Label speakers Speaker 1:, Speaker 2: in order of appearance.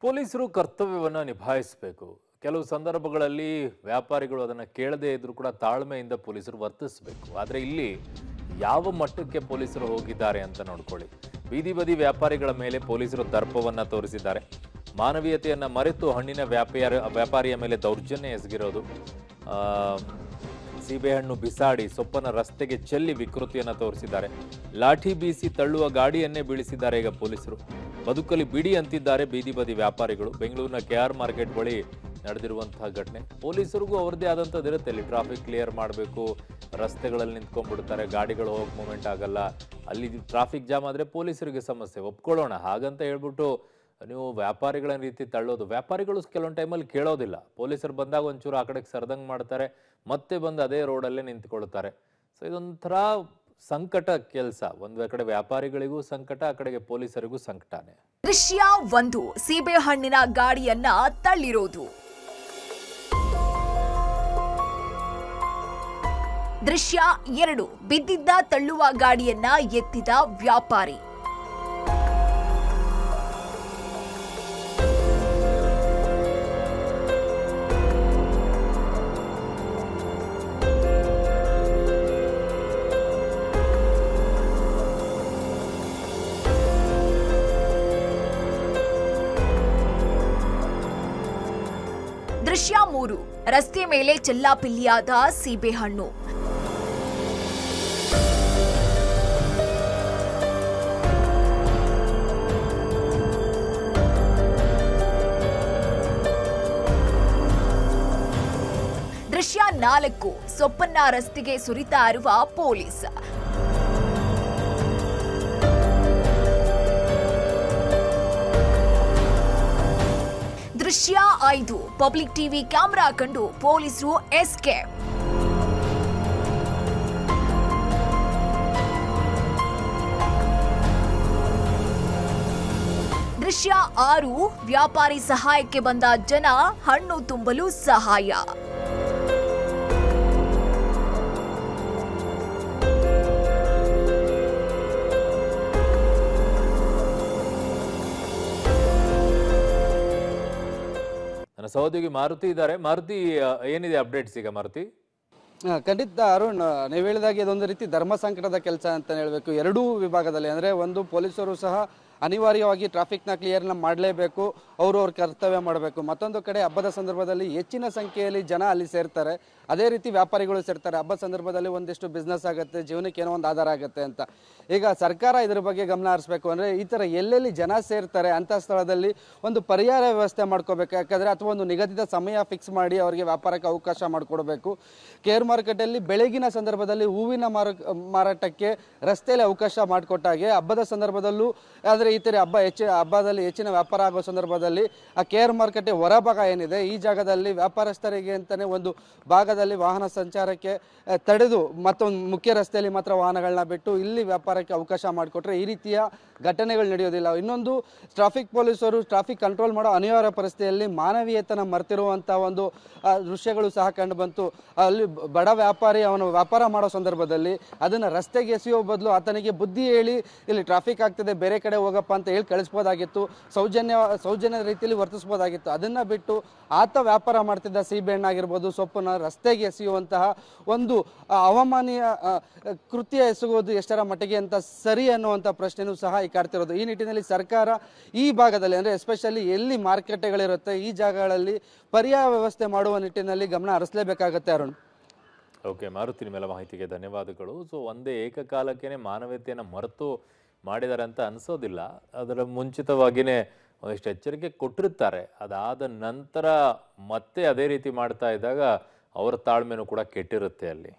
Speaker 1: ಪೊಲೀಸರು ಕರ್ತವ್ಯವನ್ನು ನಿಭಾಯಿಸಬೇಕು. ಕೆಲವು ಸಂದರ್ಭಗಳಲ್ಲಿ ವ್ಯಾಪಾರಿಗಳು ಅದನ್ನು ಕೇಳದೇ ಇದ್ರೂ ಕೂಡ ತಾಳ್ಮೆಯಿಂದ ಪೊಲೀಸರು ವರ್ತಿಸಬೇಕು. ಆದರೆ ಇಲ್ಲಿ ಯಾವ ಮಟ್ಟಕ್ಕೆ ಪೊಲೀಸರು ಹೋಗಿದ್ದಾರೆ ಅಂತ ನೋಡ್ಕೊಳ್ಳಿ. ಬೀದಿ ಬದಿ ವ್ಯಾಪಾರಿಗಳ ಮೇಲೆ ಪೊಲೀಸರು ದರ್ಪವನ್ನು ತೋರಿಸಿದ್ದಾರೆ. ಮಾನವೀಯತೆಯನ್ನು ಮರೆತು ಹಣ್ಣಿನ ವ್ಯಾಪಾರಿಯ ಮೇಲೆ ದೌರ್ಜನ್ಯ ಎಸಗಿರೋದು, ಸೀಬೆಹಣ್ಣು ಬಿಸಾಡಿ ಸೊಪ್ಪನ ರಸ್ತೆಗೆ ಚೆಲ್ಲಿ ವಿಕೃತಿಯನ್ನು ತೋರಿಸಿದ್ದಾರೆ. ಲಾಠಿ ಬೀಸಿ ತಳ್ಳುವ ಗಾಡಿಯನ್ನೇ ಬೀಳಿಸಿದ್ದಾರೆ ಈಗ ಪೊಲೀಸರು. ಬದುಕಲ್ಲಿ ಬಿಡಿ ಅಂತಿದ್ದಾರೆ ಬೀದಿ ಬದಿ ವ್ಯಾಪಾರಿಗಳು. ಬೆಂಗಳೂರಿನ KR ಮಾರ್ಕೆಟ್ ಬಳಿ ನಡೆದಿರುವಂತಹ ಘಟನೆ. ಪೊಲೀಸರಿಗೂ ಅವ್ರದ್ದೇ ಆದಂಥದ್ದು ಇರುತ್ತೆ. ಇಲ್ಲಿ ಟ್ರಾಫಿಕ್ ಕ್ಲಿಯರ್ ಮಾಡಬೇಕು, ರಸ್ತೆಗಳಲ್ಲಿ ನಿಂತ್ಕೊಂಡ್ಬಿಡ್ತಾರೆ, ಗಾಡಿಗಳು ಹೋಗಿ ಮೂವ್ಮೆಂಟ್ ಆಗಲ್ಲ. ಅಲ್ಲಿ ಟ್ರಾಫಿಕ್ ಜಾಮ್ ಆದರೆ ಪೊಲೀಸರಿಗೆ ಸಮಸ್ಯೆ, ಒಪ್ಕೊಳ್ಳೋಣ. ಹಾಗಂತ ಹೇಳ್ಬಿಟ್ಟು ನೀವು ವ್ಯಾಪಾರಿಗಳ ರೀತಿ ತಳ್ಳೋದು, ವ್ಯಾಪಾರಿಗಳು ಕೆಲವೊಂದು ಟೈಮಲ್ಲಿ ಕೇಳೋದಿಲ್ಲ. ಪೊಲೀಸರು ಬಂದಾಗ ಒಂಚೂರು ಆ ಕಡೆಗೆ ಸರ್ದಂಗೆ ಮಾಡ್ತಾರೆ, ಮತ್ತೆ ಬಂದು ಅದೇ ರೋಡಲ್ಲೇ ನಿಂತ್ಕೊಳ್ತಾರೆ. ಸೊ ಇದೊಂಥರ ಸಂಕಟ ಕೆಲಸ. ಒಂದು ಕಡೆ ವ್ಯಾಪಾರಿಗಳಿಗೂ ಸಂಕಟ, ಆ ಕಡೆಗೆ ಪೊಲೀಸರಿಗೂ ಸಂಕಟನೇ.
Speaker 2: ದೃಶ್ಯ 1, ಸೀಬೆಹಣ್ಣಿನ ಗಾಡಿಯನ್ನ ತಳ್ಳಿರೋದು. ದೃಶ್ಯ 2, ಬಿದ್ದಿದ್ದ ತಳ್ಳುವ ಗಾಡಿಯನ್ನ ಎತ್ತಿದ ವ್ಯಾಪಾರಿ. ದೃಶ್ಯ 3, ರಸ್ತೆ ಮೇಲೆ ಚೆಲ್ಲಾಪಿಲ್ಲಿಯಾದ ಸೀಬೆಹಣ್ಣು. ದೃಶ್ಯ 4, ಸೊಪ್ಪನ್ನ ರಸ್ತೆಗೆ ಸುರಿತಾ ಇರುವ ಪೊಲೀಸ್. ದೃಶ್ಯ 5, ಪಬ್ಲಿಕ್ ಟಿವಿ ಕ್ಯಾಮೆರಾ ಕಂಡು ಪೊಲೀಸರು ಎಸ್ಕೇಪ್. ದೃಶ್ಯ 6, ವ್ಯಾಪಾರಿ ಸಹಾಯಕ್ಕೆ ಬಂದ ಜನ ಹಣ್ಣು ತುಂಬಲು ಸಹಾಯ.
Speaker 1: ನನ್ನ ಸಹೋದ್ಯೋಗಿ ಮಾರುತಿ ಇದ್ದಾರೆ. ಮಾರುತಿ, ಏನಿದೆ ಅಪ್ಡೇಟ್ಸ್ ಈಗ ಮಾರುತಿ?
Speaker 3: ಖಂಡಿತ ಅರುಣ್, ನೀವು ಹೇಳಿದಾಗೆ ಇದೊಂದು ರೀತಿ ಧರ್ಮ ಸಂಕಟದ ಕೆಲಸ ಅಂತ ಹೇಳಬೇಕು. ಎರಡೂ ವಿಭಾಗದಲ್ಲಿ ಅಂದರೆ ಒಂದು ಪೊಲೀಸರು ಸಹ ಅನಿವಾರ್ಯವಾಗಿ ಟ್ರಾಫಿಕ್ನ ಕ್ಲಿಯರ್ನ ಮಾಡಲೇಬೇಕು, ಅವರು ಅವ್ರ ಕರ್ತವ್ಯ ಮಾಡಬೇಕು. ಮತ್ತೊಂದು ಕಡೆ ಹಬ್ಬದ ಸಂದರ್ಭದಲ್ಲಿ ಹೆಚ್ಚಿನ ಸಂಖ್ಯೆಯಲ್ಲಿ ಜನ ಅಲ್ಲಿ ಸೇರ್ತಾರೆ, ಅದೇ ರೀತಿ ವ್ಯಾಪಾರಿಗಳು ಸೇರ್ತಾರೆ. ಹಬ್ಬದ ಸಂದರ್ಭದಲ್ಲಿ ಒಂದಿಷ್ಟು ಬಿಸ್ನೆಸ್ ಆಗುತ್ತೆ, ಜೀವನಕ್ಕೆ ಏನೋ ಒಂದು ಆಧಾರ ಆಗುತ್ತೆ ಅಂತ. ಈಗ ಸರ್ಕಾರ ಇದ್ರ ಬಗ್ಗೆ ಗಮನ ಹರಿಸಬೇಕು. ಅಂದರೆ ಈ ಥರ ಎಲ್ಲೆಲ್ಲಿ ಜನ ಸೇರ್ತಾರೆ ಅಂಥ ಸ್ಥಳದಲ್ಲಿ ಒಂದು ಪರಿಹಾರ ವ್ಯವಸ್ಥೆ ಮಾಡ್ಕೋಬೇಕು. ಯಾಕಂದರೆ ಅಥವಾ ಒಂದು ನಿಗದಿತ ಸಮಯ ಫಿಕ್ಸ್ ಮಾಡಿ ಅವರಿಗೆ ವ್ಯಾಪಾರಕ್ಕೆ ಅವಕಾಶ ಮಾಡಿಕೊಡ್ಬೇಕು. KR ಮಾರ್ಕೆಟಲ್ಲಿ ಬೆಳಗಿನ ಸಂದರ್ಭದಲ್ಲಿ ಹೂವಿನ ಮಾರಾಟಕ್ಕೆ ರಸ್ತೆಯಲ್ಲಿ ಅವಕಾಶ ಮಾಡಿಕೊಟ್ಟಾಗೆ ಹಬ್ಬದ ಸಂದರ್ಭದಲ್ಲೂ ಆದರೆ ಈ ಥರ ಹಬ್ಬದಲ್ಲಿ ಹೆಚ್ಚಿನ ವ್ಯಾಪಾರ ಆಗೋ ಸಂದರ್ಭದಲ್ಲಿ ಆ KR ಮಾರ್ಕೆಟ್ ಹೊರಭಾಗ ಏನಿದೆ, ಈ ಜಾಗದಲ್ಲಿ ವ್ಯಾಪಾರಸ್ಥರಿಗೆ ಅಂತಲೇ ಒಂದು ಭಾಗದಲ್ಲಿ ವಾಹನ ಸಂಚಾರಕ್ಕೆ ತಡೆದು ಮತ್ತೊಂದು ಮುಖ್ಯ ರಸ್ತೆಯಲ್ಲಿ ಮಾತ್ರ ವಾಹನಗಳನ್ನ ಬಿಟ್ಟು ಇಲ್ಲಿ ವ್ಯಾಪಾರಕ್ಕೆ ಅವಕಾಶ ಮಾಡಿಕೊಟ್ರೆ ಈ ರೀತಿಯ ಘಟನೆಗಳು ನಡೆಯೋದಿಲ್ಲ. ಇನ್ನೊಂದು, ಟ್ರಾಫಿಕ್ ಪೊಲೀಸರು ಟ್ರಾಫಿಕ್ ಕಂಟ್ರೋಲ್ ಮಾಡೋ ಅನಿವಾರ್ಯ ಪರಿಸ್ಥಿತಿಯಲ್ಲಿ ಮಾನವೀಯತನ ಮರೆತಿರುವಂಥ ಒಂದು ದೃಶ್ಯಗಳು ಸಹ ಕಂಡು ಬಂತು. ಅಲ್ಲಿ ಬಡ ವ್ಯಾಪಾರಿ ಅವನು ವ್ಯಾಪಾರ ಮಾಡೋ ಸಂದರ್ಭದಲ್ಲಿ ಅದನ್ನು ರಸ್ತೆಗೆ ಎಸೆಯೋ ಬದಲು ಆತನಿಗೆ ಬುದ್ಧಿ ಹೇಳಿ ಇಲ್ಲಿ ಟ್ರಾಫಿಕ್ ಆಗ್ತದೆ, ಬೇರೆ ಕಡೆ ಹೋಗಪ್ಪ ಅಂತ ಹೇಳಿ ಕಳಿಸ್ಬೋದಾಗಿತ್ತು. ಸೌಜನ್ಯ ರೀತಿಯಲ್ಲಿ ವರ್ತಿಸ್ಬೋದಾಗಿತ್ತು. ಅದನ್ನು ಬಿಟ್ಟು ಆತ ವ್ಯಾಪಾರ ಮಾಡ್ತಿದ್ದ ಸೀಬೆಹಣ್ಣಾಗಿರ್ಬೋದು, ಸೊಪ್ಪನ್ನು ರಸ್ತೆಗೆ ಎಸೆಯುವಂತಹ ಒಂದು ಅವಮಾನೀಯ ಕೃತ್ಯ ಎಸಗುವುದು ಎಷ್ಟರ ಮಟ್ಟಿಗೆ ಅಂತ ಸರಿ ಅನ್ನುವಂಥ ಪ್ರಶ್ನೆಯೂ ಸಹ ಈ ಕಾಡ್ತಿರೋದು. ಈ ನಿಟ್ಟಿನಲ್ಲಿ ಸರ್ಕಾರ ಈ ಭಾಗದಲ್ಲಿ ಅಂದರೆ ಎಸ್ಪೆಷಲಿ ಎಲ್ಲಿ ಮಾರುಕಟ್ಟೆಗಳಿರುತ್ತೆ ಈ ಜಾಗಗಳಲ್ಲಿ ಪರ್ಯಾಯ ವ್ಯವಸ್ಥೆ ಮಾಡುವ ನಿಟ್ಟಿನಲ್ಲಿ ಗಮನ ಹರಿಸಲೇಬೇಕಾಗತ್ತೆ ಅರುಣ್.
Speaker 1: ಓಕೆ ಮಾರುತಿ, ನಿಮ್ಮೆಲ್ಲ ಮಾಹಿತಿಗೆ ಧನ್ಯವಾದಗಳು. ಸೊ ಒಂದೇ ಏಕಕಾಲಕ್ಕೇನೆ ಮಾನವೀಯತೆಯನ್ನು ಮರೆತು ಮಾಡಿದ್ದಾರೆ ಅಂತ ಅನಿಸೋದಿಲ್ಲ. ಅದರ ಮುಂಚಿತವಾಗಿಯೇ ಒಂದಿಷ್ಟು ಎಚ್ಚರಿಕೆ ಕೊಟ್ಟಿರ್ತಾರೆ. ಅದಾದ ನಂತರ ಮತ್ತೆ ಅದೇ ರೀತಿ ಮಾಡ್ತಾ ಇದ್ದಾಗ ಅವರ ತಾಳ್ಮೆನೂ ಕೂಡ ಕೆಟ್ಟಿರುತ್ತೆ ಅಲ್ಲಿ.